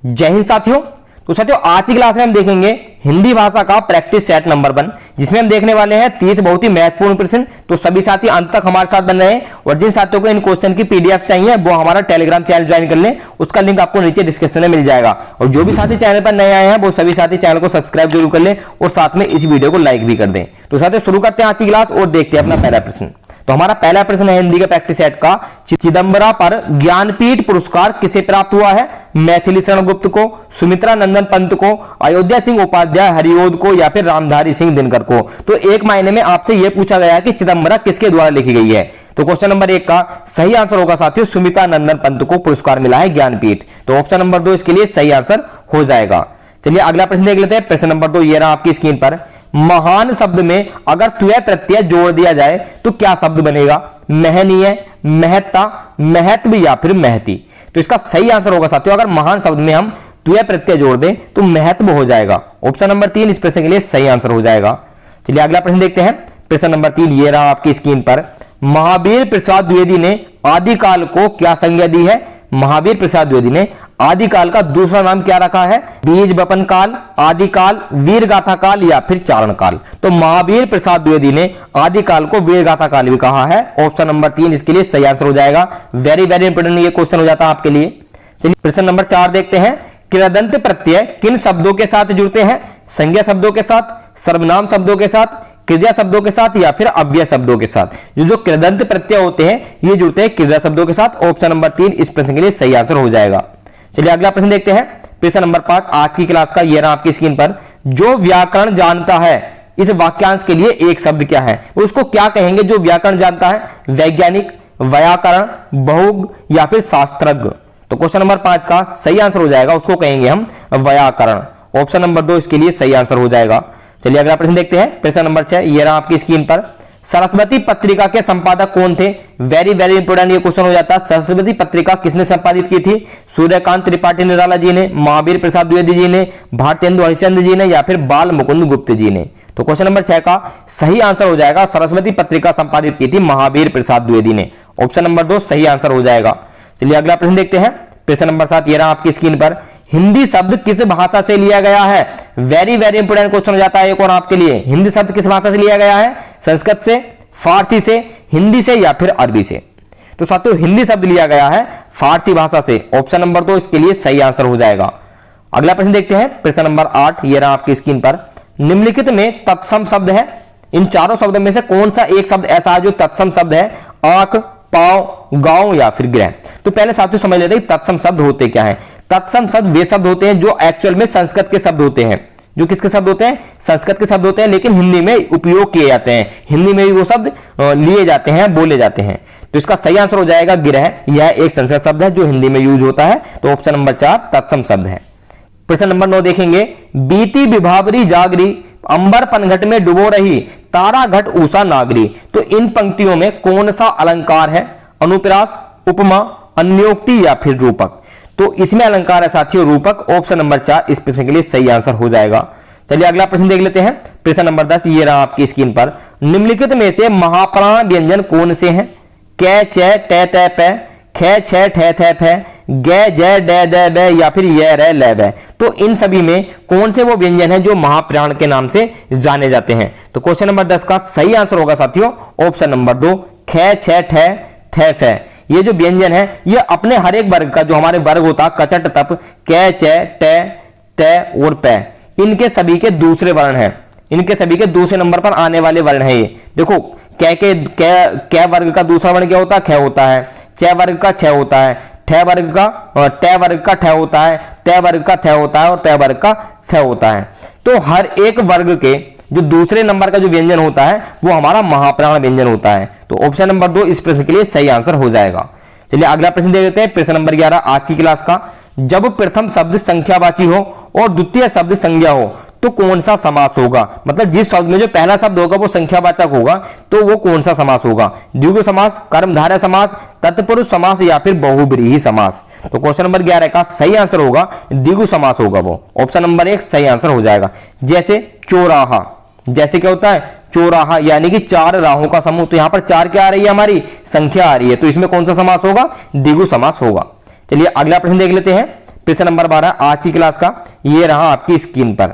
जय हिंद साथियों। तो साथियों आज की क्लास में हम देखेंगे हिंदी भाषा का प्रैक्टिस सेट नंबर 1, जिसमें हम देखने वाले हैं 30 बहुत ही महत्वपूर्ण प्रश्न। तो सभी साथी अंत तक हमारे साथ बन रहे हैं और जिन साथियों को इन क्वेश्चन की पीडीएफ चाहिए वो हमारा टेलीग्राम चैनल ज्वाइन कर लें, उसका लिंक आपको नीचे डिस्क्रिप्शन में मिल जाएगा। और जो भी साथी चैनल पर नए आए हैं वो सभी साथी चैनल को सब्सक्राइब जरूर कर लें और साथ में इस वीडियो को लाइक भी कर दें। तो साथियों शुरू करते हैं आज की क्लास और देखते हैं अपना पहला प्रश्न। तो हमारा पहला प्रश्न है हिंदी के प्रैक्टिस सेट का, चिदंबरा पर ज्ञानपीठ पुरस्कार किसे प्राप्त हुआ है? मैथिली शरण गुप्त को, सुमित्रा नंदन पंत को, अयोध्या सिंह उपाध्याय हरिओद को या फिर रामधारी सिंह दिनकर को। तो एक मायने में आपसे यह पूछा गया है कि चिदंबरा किसके द्वारा लिखी गई है। तो क्वेश्चन नंबर 1 का सही आंसर होगा साथियों सुमित्रा नंदन पंत को पुरस्कार मिला है ज्ञानपीठ। तो ऑप्शन नंबर 2 इसके लिए सही आंसर हो जाएगा। चलिए अगला प्रश्न देख लेते हैं। प्रश्न नंबर 2 ये रहा आपकी स्क्रीन पर। महान शब्द में अगर त्वय प्रत्यय जोड़ दिया जाए तो क्या शब्द बनेगा? महनीय, महत्ता, महत्व या फिर महती। तो इसका सही आंसर होगा साथियों अगर महान शब्द में हम त्वय प्रत्यय जोड़ दें तो महत्व हो जाएगा। ऑप्शन नंबर 3 इस प्रश्न के लिए सही आंसर हो जाएगा। चलिए अगला प्रश्न देखते हैं। प्रश्न नंबर 3 ये रहा आपकी स्क्रीन पर। महावीर प्रसाद द्विवेदी ने आदिकाल को क्या संज्ञा दी है? महावीर प्रसाद द्विवेदी ने आदिकाल का दूसरा नाम क्या रखा है? बीज बपन काल, आदिकाल, वीर गाथा काल या फिर चारण काल। तो महावीर प्रसाद द्विवेदी ने आदिकाल को वीर गाथा काल भी कहा है। ऑप्शन नंबर 3 इसके लिए सही आंसर हो जाएगा। वेरी वेरी इंपोर्टेंट ये क्वेश्चन हो जाता है आपके लिए। चलिए प्रश्न नंबर 4 देखते हैं। कृदंत प्रत्यय किन शब्दों के साथ जुड़ते हैं? संज्ञा शब्दों के साथ, सर्वनाम शब्दों के साथ, क्रिया शब्दों के साथ या फिर अव्यय शब्दों के साथ। जो कृदंत प्रत्यय होते हैं ये जुड़ते हैं क्रिया शब्दों के साथ। ऑप्शन नंबर 3 इस प्रश्न के लिए सही आंसर हो जाएगा। चलिए अगला प्रश्न देखते हैं। प्रश्न नंबर 5 आज की क्लास का ये रहा आपकी स्क्रीन पर। जो व्याकरण जानता है इस वाक्यांश के लिए एक शब्द क्या है? उसको क्या कहेंगे जो व्याकरण जानता है? वैज्ञानिक, व्याकरण, बहुज्ञ या फिर शास्त्रज्ञ। तो क्वेश्चन नंबर 5 का सही आंसर हो जाएगा, उसको कहेंगे हम व्याकरण। ऑप्शन नंबर 2 इसके लिए सही आंसर हो जाएगा। चलिए अगला प्रश्न देखते हैं। प्रश्न नंबर 6 ये रहा आपकी स्क्रीन पर। सरस्वती पत्रिका के संपादक कौन थे? वेरी वेरी इंपोर्टेंट ये क्वेश्चन हो जाता है। सरस्वती पत्रिका किसने संपादित की थी? सूर्यकांत त्रिपाठी निराला जी ने, महावीर प्रसाद द्विवेदी जी ने, भारतेंदु हरिश्चंद्र जी ने या फिर बाल मुकुंद गुप्त जी ने। तो क्वेश्चन नंबर 6 का सही आंसर हो जाएगा सरस्वती पत्रिका संपादित की थी महावीर प्रसाद द्विवेदी ने। ऑप्शन नंबर 2 सही आंसर हो जाएगा। चलिए अगला प्रश्न देखते हैं। प्रश्न नंबर 7 ये रहा आपकी स्क्रीन पर। हिंदी शब्द किस भाषा से लिया गया है? वेरी वेरी इंपोर्टेंट क्वेश्चन हो जाता है एक और आपके लिए। हिंदी शब्द किस भाषा से लिया गया है? संस्कृत से, फारसी से, हिंदी से या फिर अरबी से। तो साथियों हिंदी शब्द लिया गया है फारसी भाषा से। ऑप्शन नंबर 2 इसके लिए सही आंसर हो जाएगा। अगला प्रश्न देखते हैं। प्रश्न नंबर 8 ये रहा आपकी स्क्रीन पर। निम्नलिखित में तत्सम शब्द है। इन चारों शब्दों में से कौन सा एक शब्द ऐसा है जो तत्सम शब्द है? आंख, पांव, गांव या फिर ग्रह। तो पहले साथियों समझ लेते हैं तत्सम शब्द होते क्या है। तत्सम शब्द वे शब्द होते हैं जो एक्चुअल में संस्कृत के शब्द होते हैं। जो किसके शब्द होते हैं? संस्कृत के शब्द होते हैं, लेकिन हिंदी में उपयोग किए जाते हैं। हिंदी में भी वो शब्द लिए जाते हैं, बोले जाते हैं। तो इसका सही आंसर हो जाएगा गिरह। यह एक संस्कृत शब्द है जो हिंदी में यूज होता है। तो ऑप्शन नंबर 4 तत्सम शब्द है। प्रश्न नंबर 9 देखेंगे। बीती विभावरी जागरी, अंबर पनघट में डुबो रही, तारा घट ऊषा नागरी। तो इन पंक्तियों में कौन सा अलंकार है? अनुप्रास, उपमा, अन्योक्ति या फिर रूपक। तो इसमें अलंकार है साथियों रूपक। ऑप्शन नंबर 4 इस प्रश्न के लिए सही आंसर हो जाएगा। चलिए अगला प्रश्न देख लेते हैं। प्रश्न नंबर 10 ये रहा आपकी स्क्रीन पर। निम्नलिखित में से महाप्राण व्यंजन कौन से हैं? कै, चे, टे, ते, पे, खे, छे, ठे, थे, फे, गे, जय, डे, दे, बे या फिर ये, रे, ले, बे। तो इन सभी में कौन से वो व्यंजन हैं जो महाप्राण के नाम से जाने जाते हैं? तो क्वेश्चन नंबर 10 का सही आंसर होगा साथियों ऑप्शन नंबर 2 खे, छे, ठे, थे, फे। ये जो व्यंजन है ये अपने हर एक वर्ग का जो हमारे वर्ग होता है कचट, तप, कै, चे, टे, ते और पे, इनके सभी के दूसरे वर्ण हैं। इनके सभी के दूसरे नंबर पर आने वाले वर्ण हैं। ये देखो कै वर्ग का दूसरा वर्ण क्या होता है? खे होता है। चे वर्ग का छे होता है। ठे वर्ग का टे वर्ग का ठे होता है। ते वर्ग का थे होता है और ते वर्ग का थे होता है। तो हर एक वर्ग के जो दूसरे नंबर का जो व्यंजन होता है वो हमारा महाप्राण व्यंजन होता है। तो ऑप्शन नंबर 2 इस प्रश्न के लिए सही आंसर हो जाएगा। चलिए अगला प्रश्न देख लेते हैं। प्रश्न नंबर 11 आज की क्लास का। जब प्रथम शब्द संख्यावाची हो और द्वितीय शब्द संज्ञा हो तो कौन सा समास होगा? मतलब जिस शब्द में जो पहला शब्द होगा वो संख्यावाचक होगा तो वो कौन सा समास होगा? द्विगु समास, कर्मधारय समास, तत्पुरुष समास या फिर बहुब्रीहि समास। तो क्वेश्चन नंबर 11 का सही आंसर होगा द्विगु समास होगा वो। ऑप्शन नंबर 1 सही आंसर हो जाएगा। जैसे चौराहा, जैसे क्या होता है? चौराहा यानी कि 4 राहों का समूह। तो यहां पर 4 क्या आ रही है? हमारी संख्या आ रही है। तो इसमें कौन सा समास होगा? द्विगु समास होगा। चलिए अगला प्रश्न देख लेते हैं। प्रश्न नंबर 12 आज की क्लास का, ये रहा आपकी स्क्रीन पर।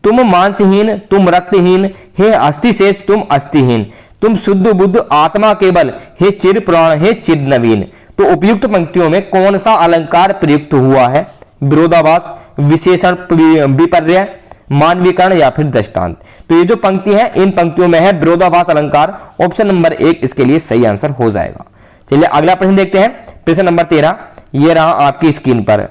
तुम मांसहीन, तुम रक्तहीन, हे अस्थि शेष तुम अस्थिहीन, तुम शुद्ध बुद्ध आत्मा केवल, हे चिर पुराण हे चिर नवीन। तो उपयुक्त पंक्तियों में कौन सा अलंकार प्रयुक्त हुआ है? विरोधाभास, विशेषण विपर्य, मानवीकरण या फिर दृष्टांत। तो ये जो पंक्ति है इन पंक्तियों में है विरोधाभास अलंकार। ऑप्शन नंबर 1 इसके लिए सही आंसर हो जाएगा। चलिए अगला प्रश्न देखते हैं, प्रश्न नंबर 13, ये रहा आपकी स्क्रीन पर।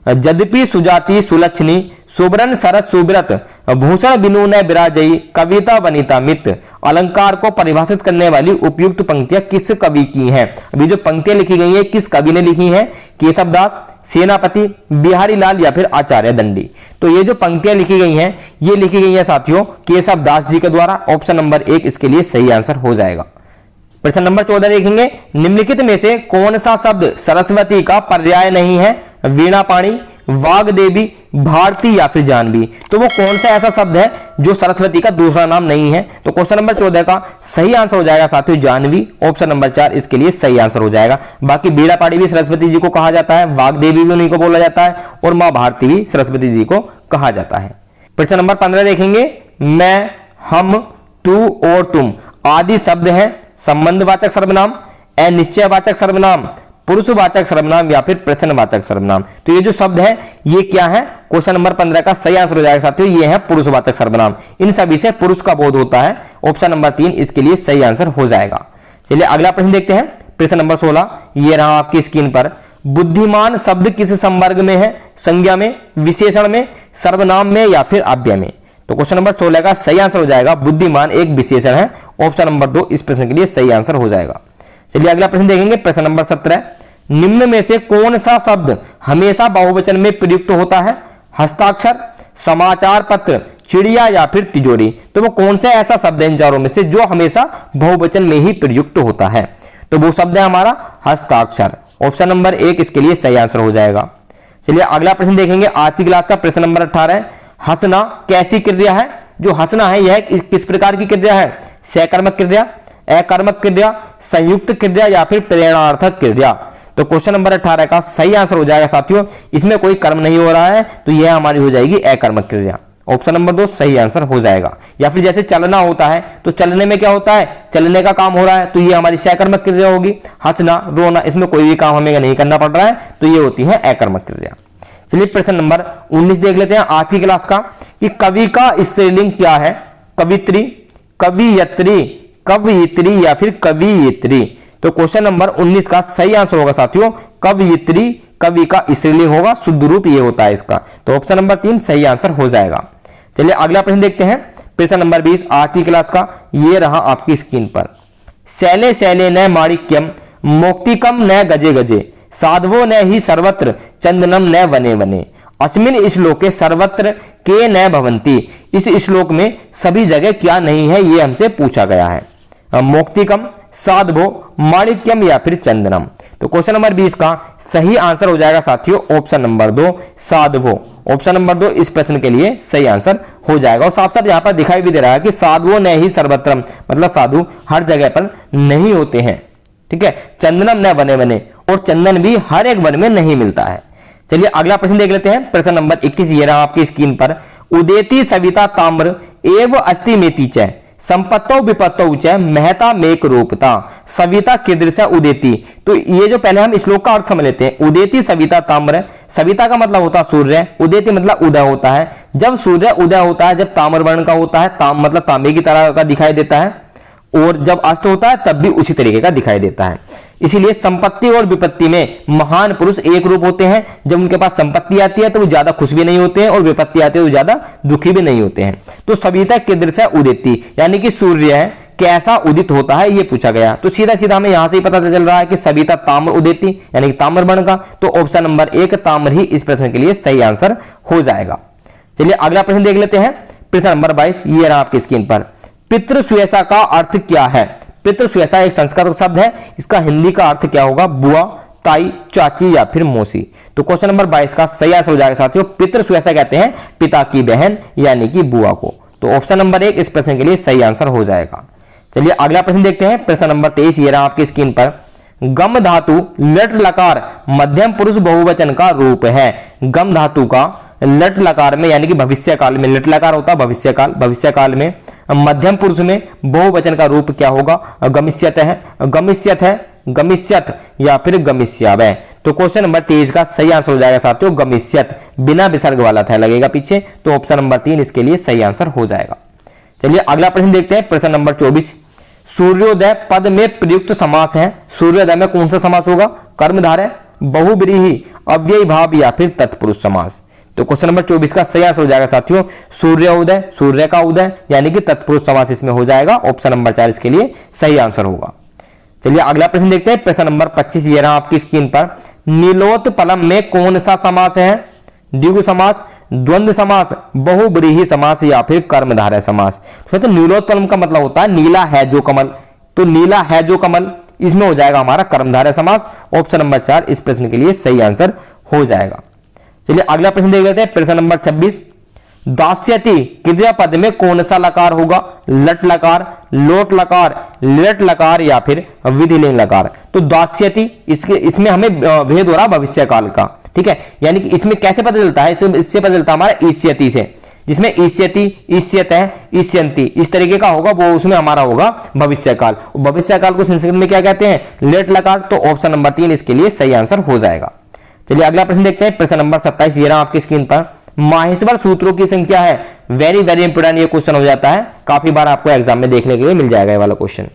यद्यपि सुजाति सुलक्षणी, सुब्रन सरस सुब्रत, भूषण बिनु न विराजई, कविता वनिता मित। अलंकार को परिभाषित करने वाली उपयुक्त पंक्तियां किस कवि की हैं? अभी जो पंक्तियां लिखी गई हैं किस कवि ने लिखी हैं? केशवदास, सेनापति, बिहारी लाल या फिर आचार्य दंडी। तो ये जो पंक्तियां लिखी गई हैं ये लिखी गई हैं साथियों केशवदास जी के द्वारा। ऑप्शन नंबर 1 इसके लिए सही आंसर हो जाएगा। प्रश्न नंबर 14 देखेंगे, निम्नलिखित में से कौन सा शब्द सरस्वती का पर्याय नहीं है? वीणा पाणी, वाग्देवी, भारती या फिर जानवी। तो वो कौन सा ऐसा शब्द है जो सरस्वती का दूसरा नाम नहीं है? तो क्वेश्चन नंबर 14 का सही आंसर हो जाएगा साथियों जानवी। ऑप्शन नंबर 4 इसके लिए सही आंसर हो जाएगा। बाकी वीणा पाणी भी सरस्वती जी को कहा जाता है, वाग्देवी भी उन्हीं को बोला जाता है और मां भारती भी सरस्वती जी को कहा जाता है। प्रश्न नंबर 15 देखेंगे, मैं, हम, तू और तुम आदि शब्द है संबंधवाचक सर्वनाम, अनिश्चयवाचक सर्वनाम, पुरुषवाचक सर्वनाम या फिर प्रश्नवाचक सर्वनाम। तो ये जो शब्द है ये क्या है? क्वेश्चन नंबर 15 का सही आंसर हो जाएगा साथियों ये है पुरुषवाचक सर्वनाम। इन सभी से पुरुष का बोध होता है। ऑप्शन नंबर 3 इसके लिए सही आंसर हो जाएगा। चलिए अगला प्रश्न देखते हैं, प्रश्न नंबर 16, ये रहा आपकी स्क्रीन पर। बुद्धिमान शब्द किस संवर्ग में है? संज्ञा में, विशेषण में, सर्वनाम में या फिर अव्यय में। तो क्वेश्चन नंबर 16 का सही आंसर हो जाएगा बुद्धिमान एक विशेषण है। ऑप्शन नंबर 2 इस प्रश्न के लिए सही आंसर हो जाएगा। चलिए अगला प्रश्न देखेंगे, प्रश्न नंबर 17, निम्न में से कौन सा शब्द हमेशा बहुवचन में प्रयुक्त होता है? हस्ताक्षर, समाचार पत्र, चिड़िया या फिर तिजोरी। तो वो कौन सा ऐसा शब्द है इन चारों में से जो हमेशा बहुवचन में ही प्रयुक्त होता है? तो वो शब्द है हमारा हस्ताक्षर। ऑप्शन नंबर 1 इसके लिए सही आंसर हो जाएगा। चलिए अगला प्रश्न देखेंगे, आज की क्लास का प्रश्न नंबर 18 है, हंसना कैसी क्रिया है? जो हंसना है यह किस प्रकार की क्रिया है? सकर्मक क्रिया, अकर्मक क्रिया, संयुक्त क्रिया या फिर प्रेरणार्थक क्रिया। तो क्वेश्चन नंबर 18 का सही आंसर हो जाएगा साथियों, इसमें कोई कर्म नहीं हो रहा है तो यह हमारी हो जाएगी अकर्मक क्रिया। ऑप्शन नंबर 2 सही आंसर हो जाएगा। या फिर जैसे चलना होता है तो चलने में क्या होता है? चलने का काम हो रहा है तो ये हमारी सकर्मक क्रिया होगी। हंसना, रोना इसमें कोई भी काम हमें नहीं करना पड़ रहा है तो ये होती है अकर्मक क्रिया। चलिए प्रश्न नंबर 19 देख लेते हैं आज की क्लास का, कि कवि का स्त्रीलिंग क्या है? कवित्री, कवियत्री, कवयित्री या फिर कवियित्री। तो क्वेश्चन नंबर 19 का सही आंसर होगा साथियों कवयित्री, कवि का स्त्रीलिंग होगा, शुद्ध रूप ये होता है इसका। तो ऑप्शन नंबर 3 सही आंसर हो जाएगा। चलिए अगला प्रश्न देखते हैं, प्रश्न नंबर 20 आज की क्लास का, ये रहा आपकी स्क्रीन पर। शैले शैले न माणिक्यम, मोक्तिकम न गजे गजे, साधवो न ही सर्वत्र, चंदनम न वने वने। अस्मिन श्लोके सर्वत्र के न भवंती। इस श्लोक में सभी जगह क्या नहीं है ये हमसे पूछा गया है? मोक्तिकम, साधवो, माणिक्यम या फिर चंदनम। तो क्वेश्चन नंबर 20 का सही आंसर हो जाएगा साथियों ऑप्शन नंबर 2 साधवो। ऑप्शन नंबर 2 इस प्रश्न के लिए सही आंसर हो जाएगा। और साफ साफ यहाँ पर दिखाई भी दे रहा है कि साधुओं ने ही सर्वत्रम, मतलब साधु हर जगह पर नहीं होते हैं। ठीक है, चंदनम न बने बने, और चंदन भी हर एक वन में नहीं मिलता है। चलिए अगला प्रश्न देख लेते हैं, प्रश्न नंबर 21 ये रहा आपकी स्क्रीन पर। उदेति सविता ताम्र एव अस्ति मेति च, संपत्तौ विपत्तौ च महता मेक रूपता, सविता कीदृश उदेति। तो ये जो पहले हम श्लोक का अर्थ समझ लेते हैं। उदेति सविता ताम्र, सविता का मतलब होता है सूर्य, उदेति मतलब उदय होता है। जब सूर्य उदय होता है, जब ताम्र वर्ण का होता है, ताम मतलब तांबे की तरह का दिखाई देता है, और जब अस्त होता है तब भी उसी तरीके का दिखाई देता है। इसीलिए संपत्ति और विपत्ति में महान पुरुष एक रूप होते हैं। जब उनके पास संपत्ति आती है तो वो ज्यादा खुश भी नहीं होते हैं, और विपत्ति आती है तो ज्यादा दुखी भी नहीं होते हैं। तो सविता कीदृश उदेति, यानी कि सूर्य कैसा उदित होता है ये पूछा गया। तो सीधा सीधा हमें यहां से ही पता चल रहा है कि सविता ताम्र उदेति, यानी कि ताम्र वर्ण का। तो ऑप्शन नंबर 1 ताम्र ही इस प्रश्न के लिए सही आंसर हो जाएगा। चलिए अगला प्रश्न देख लेते हैं, प्रश्न नंबर 22 ये रहा आपकी स्क्रीन पर। पितृसुयसा का अर्थ क्या है? पितृसुयसा एक संस्कृत शब्द है, इसका हिंदी का अर्थ क्या होगा? बुआ, ताई, चाची या फिर मौसी। तो क्वेश्चन नंबर 22 का सही आंसर हो जाएगा साथियों पितृसुयसा कहते हैं पिता की बहन यानी कि बुआ को। तो ऑप्शन नंबर 1 इस प्रश्न के लिए सही आंसर हो जाएगा। चलिए अगला प्रश्न देखते हैं, प्रश्न नंबर 23 ये रहा आपकी स्क्रीन पर। गम धातु लट लकार मध्यम पुरुष बहुवचन का रूप है। गम धातु का लट लकार में यानी कि भविष्य काल में, लट लकार होता है भविष्य काल, भविष्य काल में मध्यम पुरुष में बहुवचन का रूप क्या होगा? गमिष्यत है, गमिष्यत है, गमिष्यत या फिर गमिष्यावय। तो क्वेश्चन नंबर 23 का सही आंसर हो जाएगा साथियों गमिष्यत, बिना विसर्ग वाला था लगेगा पीछे, तो ऑप्शन नंबर 3 इसके लिए सही आंसर हो जाएगा। चलिए अगला प्रश्न देखते हैं, प्रश्न नंबर 24। सूर्योदय पद में प्रयुक्त समास है। सूर्योदय में कौन सा समास होगा? कर्मधारय, बहुब्रीहि, अव्ययी भाव या फिर तत्पुरुष समास। तो क्वेश्चन नंबर 24 का सही आंसर हो जाएगा साथियों सूर्योदय, सूर्य का उदय यानी कि तत्पुरुष समास इसमें हो जाएगा। ऑप्शन नंबर 4 इसके लिए सही आंसर होगा। चलिए अगला प्रश्न देखते हैं, प्रश्न नंबर 25 ये रहा आपकी स्क्रीन पर। नीलोत्पलम में कौन सा समास है? द्विगु समास, द्वंद्व समास, बहुब्रीहि समास या फिर कर्मधारय समास। तो नीलोत्पलम का मतलब होता है नीला है जो कमल, तो नीला है जो कमल इसमें हो जाएगा हमारा कर्मधारय समास। ऑप्शन नंबर 4 इस प्रश्न के लिए सही आंसर हो जाएगा। चलिए अगला प्रश्न देख लेते हैं, प्रश्न नंबर 26। दास्यति क्रियापद में कौन सा लकार होगा? लट लकार, लोट लकार, लट लकार या फिर विधिलिंग लकार। तो दास्यति इसमें हमें भेद हो रहा भविष्य काल का, ठीक है, यानी कि इसमें कैसे पता चलता है? इससे पता चलता है हमारा ईस्यति से, जिसमें ईस्यति, ईस्यत है, ईस्यंती इस तरीके का होगा, वो उसमें हमारा होगा भविष्य काल। भविष्य काल को संस्कृत में क्या कहते हैं? लेट लकार। तो ऑप्शन नंबर 3 इसके लिए सही आंसर हो जाएगा। चलिए अगला प्रश्न देखते हैं, प्रश्न नंबर 27 ये रहा आपकी स्क्रीन पर। माहेश्वर सूत्रों की संख्या है। वेरी वेरी इंपोर्टेंट ये क्वेश्चन हो जाता है, काफी बार आपको एग्जाम में देखने के लिए मिल जाएगा ये वाला क्वेश्चन।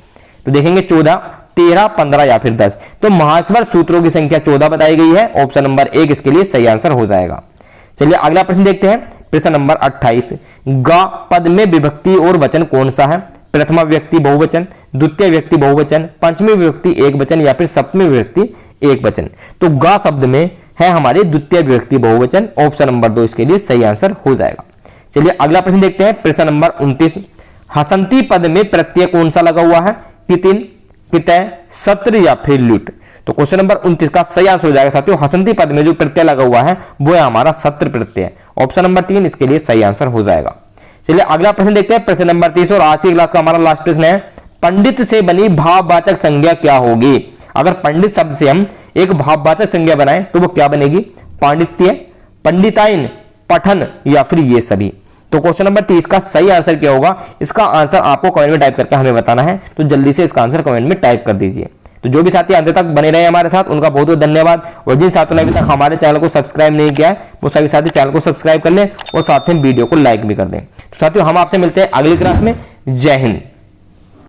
तो देखेंगे 14, 13, 15 या फिर 10। तो माहेश्वर सूत्रों की संख्या 14 बताई गई है। ऑप्शन नंबर 1 इसके लिए सही आंसर हो जाएगा। चलिए अगला प्रश्न देखते हैं, प्रश्न नंबर 28। गा पद में विभक्ति और वचन कौन सा है? प्रथमा व्यक्ति बहुवचन, द्वितीय व्यक्ति बहुवचन, पंचमी विभक्ति एक वचन या फिर सप्तमी विभक्ति एक वचन। तो गा शब्द में है हमारे द्वितीय विभक्ति बहुवचन। ऑप्शन नंबर 2 इसके लिए सही आंसर हो जाएगा। चलिए अगला प्रश्न देखते हैं, प्रश्न नंबर 29। हसंती पद में प्रत्यय कौन सा लगा हुआ है? कितिन, कितय, सत्र या फिर ल्युट। तो क्वेश्चन नंबर 29 का सही आंसर हो जाएगा साथियों हसंती पद में जो प्रत्यय लगा हुआ है वो है हमारा सत्र प्रत्यय। ऑप्शन नंबर 3 इसके लिए सही आंसर हो जाएगा। चलिए अगला प्रश्न देखते हैं, प्रश्न नंबर 30 और आज की क्लास का हमारा लास्ट प्रश्न है। पंडित से बनी भाववाचक संज्ञा क्या होगी? अगर पंडित शब्द से हम एक भाववाचक संज्ञा बनाएं तो वो क्या बनेगी? पांडित्य, पंडिताइन, पठन या फिर ये सभी। तो क्वेश्चन नंबर 30 का सही आंसर क्या होगा? इसका आंसर आपको कमेंट में टाइप करके हमें बताना है, तो जल्दी से इसका आंसर कमेंट में टाइप कर दीजिए। तो जो भी साथी अंत तक बने रहे हमारे साथ उनका बहुत बहुत धन्यवाद, और जिन साथियों ने अभी तक हमारे चैनल को सब्सक्राइब नहीं किया है वो सभी साथी चैनल को सब्सक्राइब कर लें और साथ में वीडियो को लाइक भी कर दें। तो साथियों हम आपसे मिलते हैं अगली क्लास में। जय हिंद।